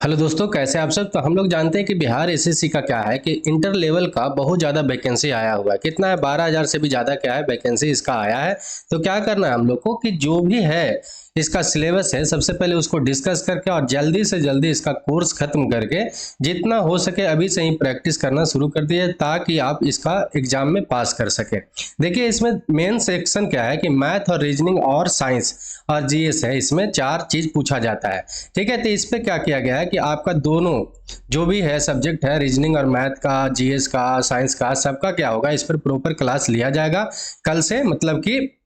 Hello दोस्तों, कैसे आप सब। तो हम लोग जानते हैं कि बिहार एसएससी का क्या है कि इंटर लेवल का बहुत ज़्यादा वैकेंसी आया हुआ है। कितना है? 12,000 से भी ज़्यादा क्या है वैकेंसी इसका आया है। तो क्या करना है हम लोग को कि जो भी है इसका सिलेबस है, सबसे पहले उसको डिस्कस करके और जल्दी से जल्दी इसका कोर्स खत्म करके जितना हो सके अभी से ही प्रैक्टिस करना शुरू कर दिए ताकि आप इसका एग्जाम में पास कर सके। देखिए, इसमें मेन सेक्शन क्या है कि मैथ और रीजनिंग और साइंस और जीएस है। इसमें चार चीज पूछा जाता है। ठीक है, तो इस पे क्या किया गया है कि आपका दोनों जो भी है सब्जेक्ट है, रीजनिंग और मैथ का, जीएस का, साइंस का, सबका क्या होगा, इस पर प्रॉपर क्लास लिया जाएगा कल से, मतलब कि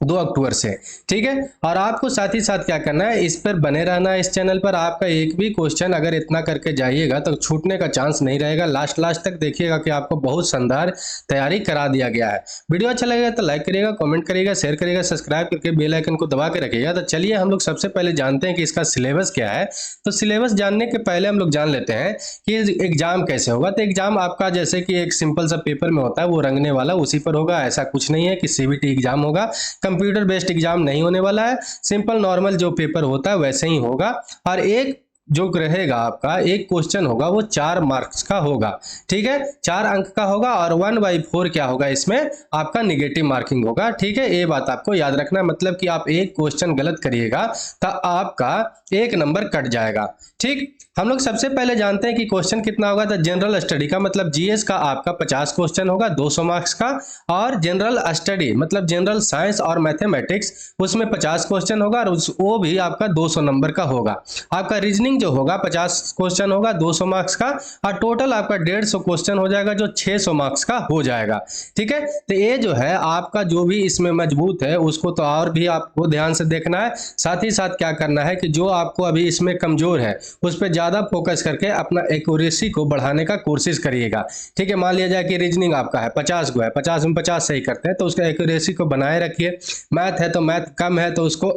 2 अक्टूबर से। ठीक है, और आपको साथ ही साथ क्या करना है, इस पर बने रहना है। इस चैनल पर आपका एक भी क्वेश्चन अगर इतना करके जाइएगा तो छूटने का चांस नहीं रहेगा। लास्ट लास्ट तक देखिएगा कि आपको बहुत शानदार तैयारी करा दिया गया है। वीडियो अच्छा लगेगा तो लाइक करिएगा, कमेंट करिएगा, शेयर करिएगा, सब्सक्राइब करके बेल आइकन को दबा के रखिएगा। तो चलिए हम लोग सबसे पहले जानते हैं कि इसका सिलेबस क्या है। तो सिलेबस जानने के पहले हम लोग जान लेते हैं कि एग्जाम कैसे होगा। तो एग्जाम आपका जैसे कि एक सिंपल सा पेपर में होता है वो रंगने वाला, उसी पर होगा। ऐसा कुछ नहीं है कि सीबीटी एग्जाम होगा। कंप्यूटर बेस्ड एग्जाम नहीं होने वाला है। सिंपल नॉर्मल जो पेपर होता है वैसे ही होगा। और एक जो रहेगा आपका एक क्वेश्चन होगा वो 4 मार्क्स का होगा। ठीक है, 4 अंक का होगा और 1/4 क्या होगा, इसमें आपका निगेटिव मार्किंग होगा। ठीक है, ये बात आपको याद रखना है। मतलब कि आप एक क्वेश्चन गलत करिएगा तो आपका 1 नंबर कट जाएगा। ठीक, हम लोग सबसे पहले जानते हैं कि क्वेश्चन कितना होगा। तो जनरल स्टडी का मतलब जीएस का आपका 50 क्वेश्चन होगा 200 मार्क्स का। और जनरल स्टडी मतलब जनरल साइंस और मैथमेटिक्स, उसमें 50 क्वेश्चन होगा और वो भी आपका 200 नंबर का होगा। आपका रीजनिंग जो होगा 50 क्वेश्चन होगा 200 मार्क्स का, और टोटल आपका 150 क्वेश्चन हो जाएगा जो 600 मार्क्स का हो जाएगा। ठीक है, तो ये जो है आपका जो भी इसमें मजबूत है उसको तो और भी आपको ध्यान से देखना है। साथ ही साथ क्या करना है कि जो आपको अभी इसमें कमजोर है उस पर ज्यादा फोकस करके अपना एक्यूरेसी को बढ़ाने का कोशिश करिएगा। ठीक है, मान लिया जाए कि रीजनिंग आपका है 50 को है, 50 में 50 सही करते हैं तो उसका एक्यूरेसी को बनाए रखिए। मैथ है तो मैथ कम है तो उसको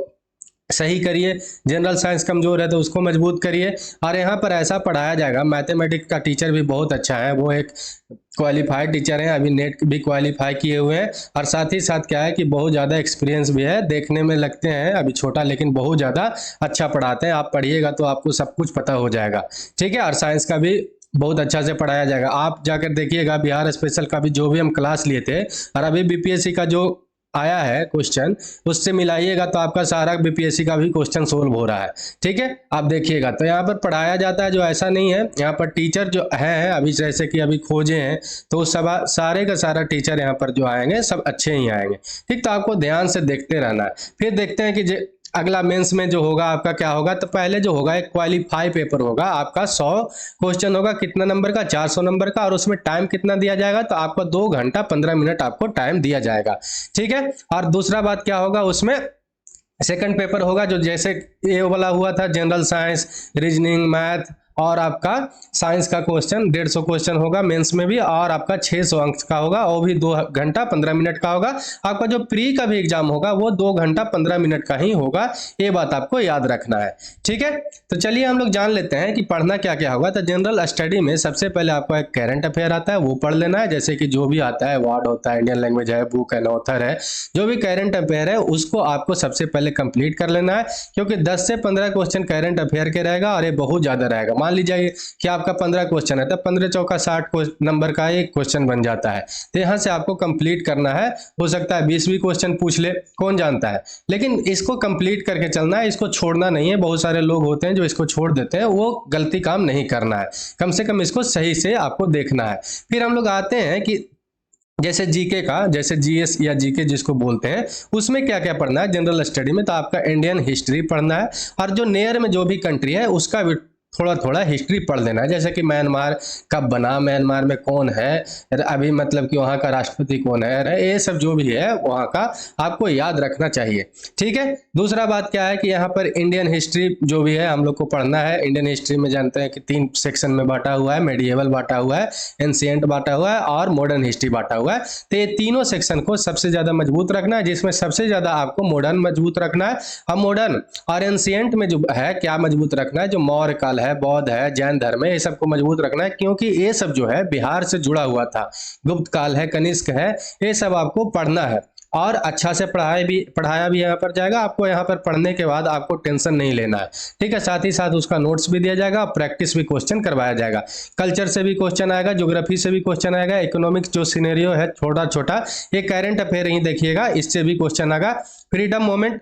सही करिए। जनरल साइंस कमजोर है तो उसको मजबूत करिए। और यहाँ पर ऐसा पढ़ाया जाएगा, मैथमेटिक्स का टीचर भी बहुत अच्छा है, वो एक क्वालिफाइड टीचर है, अभी नेट भी क्वालिफाई किए हुए हैं। और साथ ही साथ क्या है कि बहुत ज़्यादा एक्सपीरियंस भी है। देखने में लगते हैं अभी छोटा लेकिन बहुत ज़्यादा अच्छा पढ़ाते हैं। आप पढ़िएगा तो आपको सब कुछ पता हो जाएगा। ठीक है, और साइंस का भी बहुत अच्छा से पढ़ाया जाएगा। आप जाकर देखिएगा बिहार स्पेशल का भी जो भी हम क्लास लिए थे और अभी बीपीएससी का जो आया है क्वेश्चन, उससे मिलाइएगा तो आपका सारा बीपीएससी का भी क्वेश्चन सोल्व हो रहा है। ठीक है, आप देखिएगा तो यहाँ पर पढ़ाया जाता है, जो ऐसा नहीं है। यहाँ पर टीचर जो है अभी जैसे कि अभी खोजे हैं तो सब सारे का सारा टीचर यहाँ पर जो आएंगे सब अच्छे ही आएंगे। ठीक, तो आपको ध्यान से देखते रहना है। फिर देखते हैं कि अगला मेंस में जो होगा आपका क्या होगा। तो पहले जो होगा एक क्वालिफाई पेपर होगा आपका, 100 क्वेश्चन होगा। कितना नंबर का? 400 नंबर का। और उसमें टाइम कितना दिया जाएगा? तो आपको 2 घंटा 15 मिनट आपको टाइम दिया जाएगा। ठीक है, और दूसरा बात क्या होगा, उसमें सेकंड पेपर होगा जो जैसे ये वाला हुआ था, जनरल साइंस, रीजनिंग, मैथ और आपका साइंस का क्वेश्चन 150 क्वेश्चन होगा मेंस में भी, और आपका 600 अंक का होगा, वो भी 2 घंटा 15 मिनट का होगा। आपका जो प्री का भी एग्जाम होगा वो 2 घंटा 15 मिनट का ही होगा। ये बात आपको याद रखना है। ठीक है, तो चलिए हम लोग जान लेते हैं कि पढ़ना क्या क्या होगा। तो जनरल स्टडी में सबसे पहले आपको एक करंट अफेयर आता है, वो पढ़ लेना है। जैसे कि जो भी आता है, वर्ड होता है, इंडियन लैंग्वेज है, बुक है, ऑथर है, जो भी करंट अफेयर है उसको आपको सबसे पहले कंप्लीट कर लेना है। क्योंकि 10 से 15 क्वेश्चन करंट अफेयर के रहेगा और ये बहुत ज्यादा रहेगा। मान लीजिए कि आपका 15 क्वेश्चन है तो 15 चौका 60 नंबर का एक क्वेश्चन बन जाता है। तो यहाँ से आपको कंप्लीट करना है। हो सकता है 20 भी क्वेश्चन पूछ ले, कौन जानता है, लेकिन इसको कंप्लीट करके चलना है, इसको छोड़ना नहीं है। बहुत सारे लोग होते हैं जो इसको छोड़ देते हैं, वो गलती काम नहीं करना है। कम से कम इसको सही से आपको देखना है। फिर हम लोग आते हैं कि जैसे जीके का, जैसे जीएस या जीके जिसको बोलते हैं, उसमें क्या क्या पढ़ना है जनरल स्टडी में। तो आपका इंडियन हिस्ट्री पढ़ना है, और जो नियर में जो भी कंट्री है उसका भी थोड़ा थोड़ा हिस्ट्री पढ़ लेना है। जैसे कि म्यांमार कब बना, म्यांमार में कौन है अभी, मतलब कि वहाँ का राष्ट्रपति कौन है, ये सब जो भी है वहाँ का आपको याद रखना चाहिए। ठीक है, दूसरा बात क्या है कि यहाँ पर इंडियन हिस्ट्री जो भी है हम लोग को पढ़ना है। इंडियन हिस्ट्री में जानते हैं कि 3 सेक्शन में बांटा हुआ है, मेडिएवल बांटा हुआ है, एंशिएंट बांटा हुआ है और मॉडर्न हिस्ट्री बांटा हुआ है। तो ये तीनों सेक्शन को सबसे ज्यादा मजबूत रखना है, जिसमें सबसे ज्यादा आपको मॉडर्न मजबूत रखना है। अब मॉडर्न और एंशिएंट में जो है क्या मजबूत रखना है, जो मौर्य काल है, बौद्ध है, जैन धर्म है, ये सबको मजबूत रखना है। क्योंकि ये सब जो है बिहार से जुड़ा हुआ था। गुप्त काल है, कनिष्क है, ये सब आपको पढ़ना है। और अच्छा से पढ़ाया भी यहाँ पर जाएगा। आपको यहाँ पर पढ़ने के बाद आपको टेंशन नहीं लेना है, ठीक है। साथ ही साथ उसका नोट्स भी दिया जाएगा, प्रैक्टिस भी क्वेश्चन करवाया जाएगा। कल्चर से भी क्वेश्चन आएगा, ज्योग्राफी से भी क्वेश्चन आएगा, इकोनॉमिक्स जो सिनेरियो है छोटा छोटा, ये करंट अफेयर ही देखिएगा, इससे भी क्वेश्चन आएगा। फ्रीडम मूवमेंट,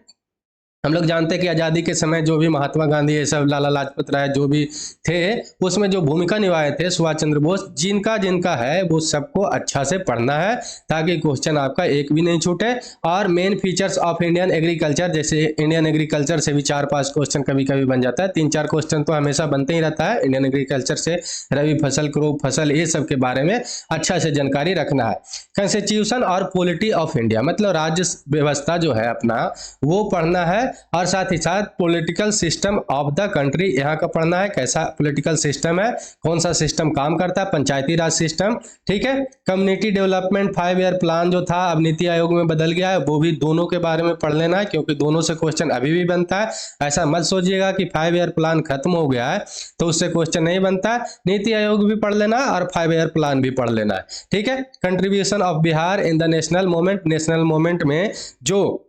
हम लोग जानते हैं कि आज़ादी के समय जो भी महात्मा गांधी, ये सब लाला लाजपत राय जो भी थे, उसमें जो भूमिका निभाए थे, सुभाष चंद्र बोस, जिनका जिनका है वो सबको अच्छा से पढ़ना है ताकि क्वेश्चन आपका एक भी नहीं छूटे। और main features of Indian agriculture, जैसे इंडियन एग्रीकल्चर से भी 4-5 क्वेश्चन कभी कभी बन जाता है, 3-4 क्वेश्चन तो हमेशा बनते ही रहता है इंडियन एग्रीकल्चर से। रबी फसल, क्रोप फसल, ये सब के बारे में अच्छा से जानकारी रखना है। कॉन्स्टिट्यूशन और पॉलिटी ऑफ इंडिया, मतलब राज्य व्यवस्था जो है अपना, वो पढ़ना है। और साथ ही साथ political system of the country यहाँ का पढ़ना है, कैसा पॉलिटिकल सिस्टम है, कौन सा सिस्टम काम करता है, पंचायती राज सिस्टम, ठीक है। कम्युनिटी डेवलपमेंट 5 ईयर प्लान जो था अब नीति आयोग में बदल गया है, वो भी दोनों के बारे में पढ़ लेना है, क्योंकि दोनों से क्वेश्चन अभी भी बनता है। ऐसा मत सोचिएगा कि 5 ईयर प्लान खत्म हो गया है तो उससे क्वेश्चन नहीं बनता है। नीति आयोग भी पढ़ लेना है और 5 ईयर प्लान भी पढ़ लेना है, ठीक है। Contribution of Bihar in the national movement, national movement में जो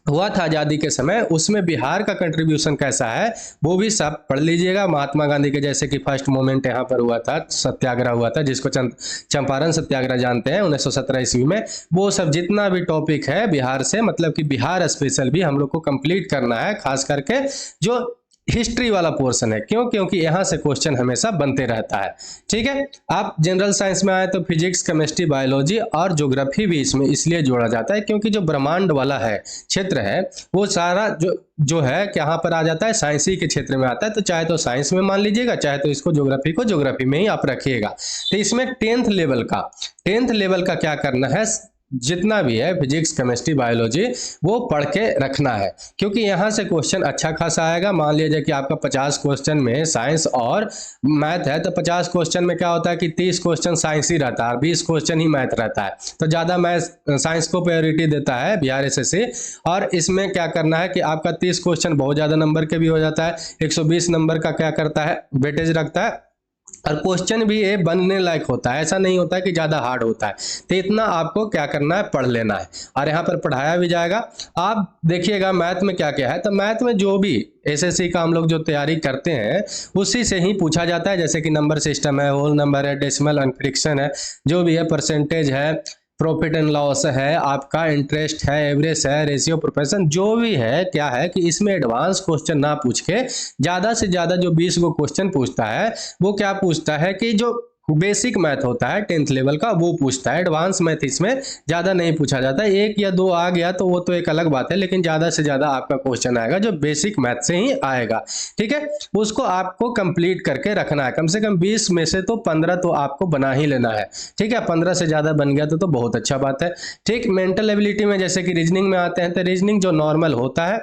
हुआ था आज़ादी के समय, उसमें बिहार का कंट्रीब्यूशन कैसा है वो भी सब पढ़ लीजिएगा। महात्मा गांधी के, जैसे कि फर्स्ट मोमेंट यहाँ पर हुआ था, सत्याग्रह हुआ था, जिसको चंपारण सत्याग्रह जानते हैं 1917 ईस्वी में, वो सब जितना भी टॉपिक है बिहार से, मतलब कि बिहार स्पेशल भी हम लोग को कंप्लीट करना है, खास करके जो हिस्ट्री वाला पोर्शन है। क्यों? क्योंकि यहाँ से क्वेश्चन हमेशा बनते रहता है, ठीक है। आप जनरल साइंस में आए तो फिजिक्स, केमिस्ट्री, बायोलॉजी और ज्योग्राफी भी इसमें इसलिए जोड़ा जाता है क्योंकि जो ब्रह्मांड वाला है क्षेत्र है, वो सारा जो है यहाँ पर आ जाता है, साइंस ही के क्षेत्र में आता है। तो चाहे तो साइंस में मान लीजिएगा, चाहे तो इसको ज्योग्राफी को ज्योग्राफी में ही आप रखिएगा। तो इसमें 10th लेवल का क्या करना है, जितना भी है फिजिक्स, केमिस्ट्री, बायोलॉजी, वो पढ़ के रखना है, क्योंकि यहाँ से क्वेश्चन अच्छा खासा आएगा। मान लीजिए कि आपका 50 क्वेश्चन में साइंस और मैथ है, तो 50 क्वेश्चन में क्या होता है कि 30 क्वेश्चन साइंस ही रहता है और 20 क्वेश्चन ही मैथ रहता है। तो ज़्यादा मैथ साइंस को प्रायोरिटी देता है बिहार एसएससी। और इसमें क्या करना है कि आपका 30 क्वेश्चन बहुत ज़्यादा नंबर के भी हो जाता है, 120 नंबर का क्या करता है, वेटेज रखता है। और क्वेश्चन भी ये बनने लायक होता है, ऐसा नहीं होता है कि ज़्यादा हार्ड होता है। तो इतना आपको क्या करना है, पढ़ लेना है, और यहाँ पर पढ़ाया भी जाएगा। आप देखिएगा मैथ में क्या क्या है, तो मैथ में जो भी एसएससी का हम लोग जो तैयारी करते हैं उसी से ही पूछा जाता है, जैसे कि नंबर सिस्टम है, होल नंबर है, डेसिमल एंड फ्रैक्शन है, जो भी है, परसेंटेज है, प्रॉफिट एंड लॉस है, आपका इंटरेस्ट है, एवरेज है, रेशियो प्रोपोर्शन, जो भी है, क्या है कि इसमें एडवांस क्वेश्चन ना पूछ के ज़्यादा से ज़्यादा जो 20 गो क्वेश्चन पूछता है, वो क्या पूछता है कि जो बेसिक मैथ होता है 10th लेवल का, वो पूछता है। एडवांस मैथ इसमें ज़्यादा नहीं पूछा जाता, 1 या 2 आ गया तो वो तो एक अलग बात है, लेकिन ज़्यादा से ज़्यादा आपका क्वेश्चन आएगा जो बेसिक मैथ से ही आएगा, ठीक है। उसको आपको कंप्लीट करके रखना है, कम से कम 20 में से तो 15 तो आपको बना ही लेना है, ठीक है। 15 से ज़्यादा बन गया तो बहुत अच्छा बात है, ठीक। मेंटल एबिलिटी में जैसे कि रीजनिंग में आते हैं, तो रीजनिंग जो नॉर्मल होता है,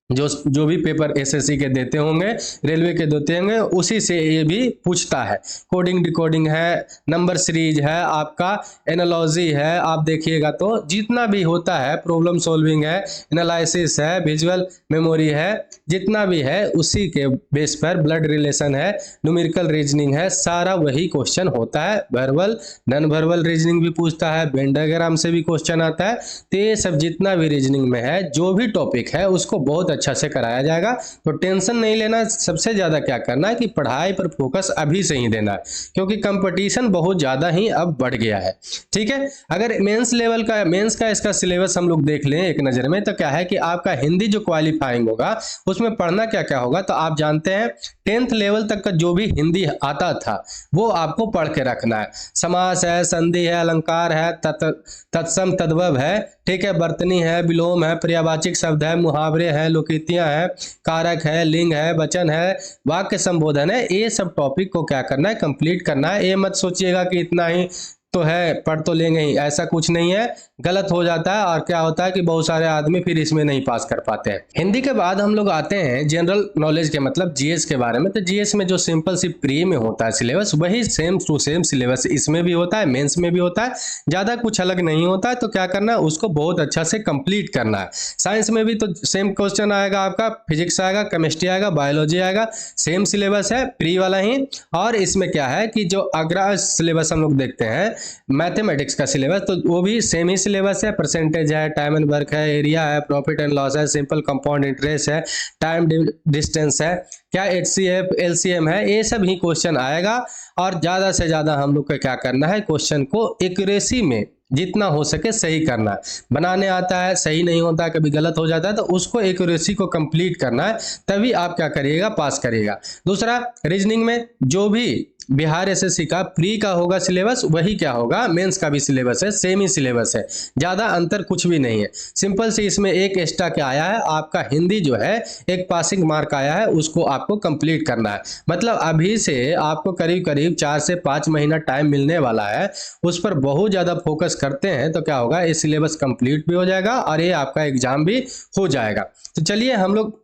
जो भी पेपर एसएससी के देते होंगे, रेलवे के देते होंगे, उसी से ये भी पूछता है। कोडिंग, डिकोडिंग है, नंबर सीरीज है, आपका एनालॉजी है, आप देखिएगा तो जितना भी होता है, प्रॉब्लम सॉल्विंग है, एनालिसिस है, विजुअल मेमोरी है, जितना भी है उसी के बेस पर ब्लड रिलेशन है, न्यूमेरिकल रीजनिंग है, सारा वही क्वेश्चन होता है। वर्बल, नॉन वर्बल रीजनिंग भी पूछता है, वेन डायग्राम से भी क्वेश्चन आता है। तो ये सब जितना भी रीजनिंग में है, जो भी टॉपिक है, उसको बहुत अच्छा से कराया जाएगा, तो टेंशन नहीं लेना। सबसे ज्यादा क्या करना है कि पढ़ाई पर फोकस अभी से ही देना है, क्योंकि कंपटीशन बहुत ज्यादा ही अब बढ़ गया है, ठीक है। अगर मेंस का इसका सिलेबस हम लोग देख लें एक नजर में, तो क्या है कि आपका हिंदी जो क्वालिफाइंग होगा उसमें पढ़ना क्या क्या होगा, तो आप जानते हैं 10th लेवल तक का जो भी हिंदी आता था वो आपको पढ़ के रखना है। समास है, संधि है, अलंकार है, तत्सम तद्भव है, ठीक है, वर्तनी है, विलोम है, पर्यायवाची शब्द है, मुहावरे हैं, लोकोक्तियां हैं, कारक है, लिंग है, वचन है, वाक्य संबोधन है, ये सब टॉपिक को क्या करना है, कंप्लीट करना है। ये मत सोचिएगा कि इतना ही तो है, पढ़ तो लेंगे ही, ऐसा कुछ नहीं है, गलत हो जाता है। और क्या होता है कि बहुत सारे आदमी फिर इसमें नहीं पास कर पाते हैं। हिंदी के बाद हम लोग आते हैं जनरल नॉलेज के, मतलब जीएस के बारे में। तो जीएस में जो सिंपल सी प्री में होता है सिलेबस, वही सेम टू सेम सिलेबस इसमें भी होता है, मेंस में भी होता है, ज़्यादा कुछ अलग नहीं होता है। तो क्या करना है, उसको बहुत अच्छा से कंप्लीट करना है। साइंस में भी तो सेम क्वेश्चन आएगा, आपका फिजिक्स आएगा, केमिस्ट्री आएगा, बायोलॉजी आएगा, सेम सिलेबस है, प्री वाला ही। और इसमें क्या है कि जो अगला सिलेबस हम लोग देखते हैं मैथमेटिक्स का सिलेबस, तो वो भी सेम ही सिलेबस है। परसेंटेज है, टाइम एंड वर्क है, एरिया है, प्रॉफिट एंड लॉस है, सिंपल कंपाउंड इंटरेस्ट है, टाइम डिस्टेंस है, क्या एचसीएफ एलसीएम है, ये सब ही क्वेश्चन आएगा। और ज़्यादा से ज़्यादा हम लोग को क्या करना है, क्वेश्चन को एक्यूरेसी में जितना हो सके सही करना है। बनाने आता है, सही नहीं होता है, कभी गलत हो जाता है, तो उसको एक्यूरेसी को कंप्लीट करना है, तभी आप क्या करिएगा, पास करिएगा। दूसरा, रीजनिंग में जो भी बिहार एसएससी का प्री का होगा सिलेबस, वही क्या होगा, मेंस का भी सिलेबस है, सेम ही सिलेबस है, ज़्यादा अंतर कुछ भी नहीं है। सिंपल से इसमें एक एक्स्ट्रा क्या आया है, आपका हिंदी जो है एक पासिंग मार्क आया है, उसको आपको कंप्लीट करना है। मतलब अभी से आपको करीब करीब 4 से 5 महीना टाइम मिलने वाला है, उस पर बहुत ज़्यादा फोकस करते हैं तो क्या होगा, ये सिलेबस कंप्लीट भी हो जाएगा और ये आपका एग्जाम भी हो जाएगा। तो चलिए हम लोग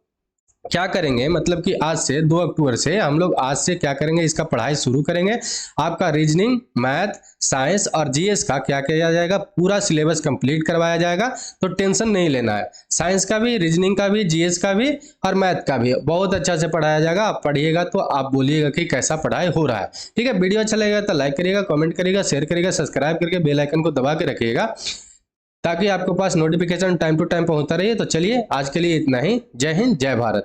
क्या करेंगे, मतलब कि आज से 2 अक्टूबर से हम लोग आज से क्या करेंगे, इसका पढ़ाई शुरू करेंगे। आपका रीजनिंग, मैथ, साइंस और जीएस का क्या किया जाएगा, पूरा सिलेबस कंप्लीट करवाया जाएगा। तो टेंशन नहीं लेना है, साइंस का भी, रीजनिंग का भी, जीएस का भी और मैथ का भी बहुत अच्छा से पढ़ाया जाएगा। आप पढ़िएगा तो आप बोलिएगा कि कैसा पढ़ाई हो रहा है। ठीक है, वीडियो अच्छा लगेगा तो लाइक करिएगा, कमेंट करिएगा, शेयर करिएगा, सब्सक्राइब करके बेल आइकन को दबा के रखिएगा ताकि आपके पास नोटिफिकेशन टाइम टू टाइम पहुंचता रहे। तो चलिए आज के लिए इतना ही। जय हिंद, जय भारत।